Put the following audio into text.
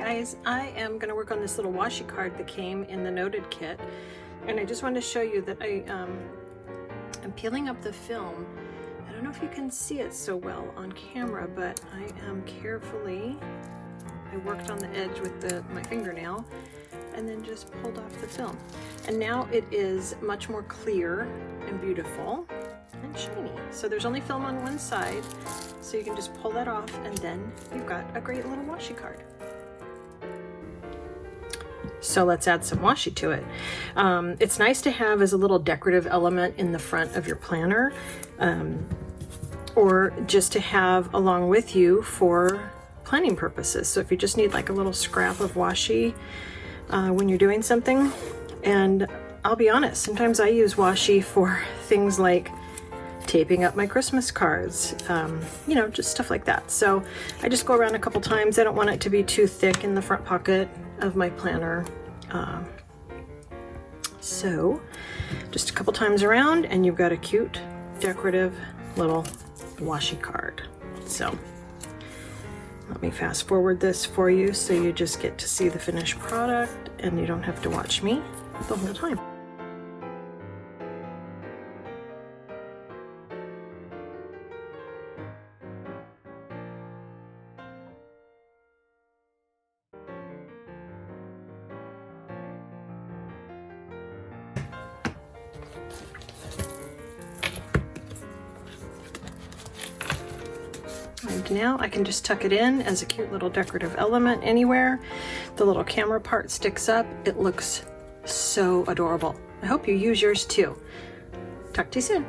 guys, I am going to work on this little washi card that came in the noted kit, and I just wanted to show you that I'm peeling up the film. I don't know if you can see it so well on camera, but I am carefully, I worked on the edge with my fingernail and then just pulled off the film. And now it is much more clear and beautiful and shiny. So there's only film on one side, so you can just pull that off and then you've got a great little washi card. So let's add some washi to it. It's nice to have as a little decorative element in the front of your planner, or just to have along with you for planning purposes. So if you just need like a little scrap of washi when you're doing something. And I'll be honest, sometimes I use washi for things like taping up my Christmas cards, you know, just stuff like that. So I just go around a couple times. I don't want it to be too thick in the front pocket of my planner. So just a couple times around and you've got a cute decorative little washi card. So let me fast forward this for you so you just get to see the finished product and you don't have to watch me the whole time. And now I can just tuck it in as a cute little decorative element anywhere. The little camera part sticks up. It looks so adorable. I hope you use yours too. Talk to you soon.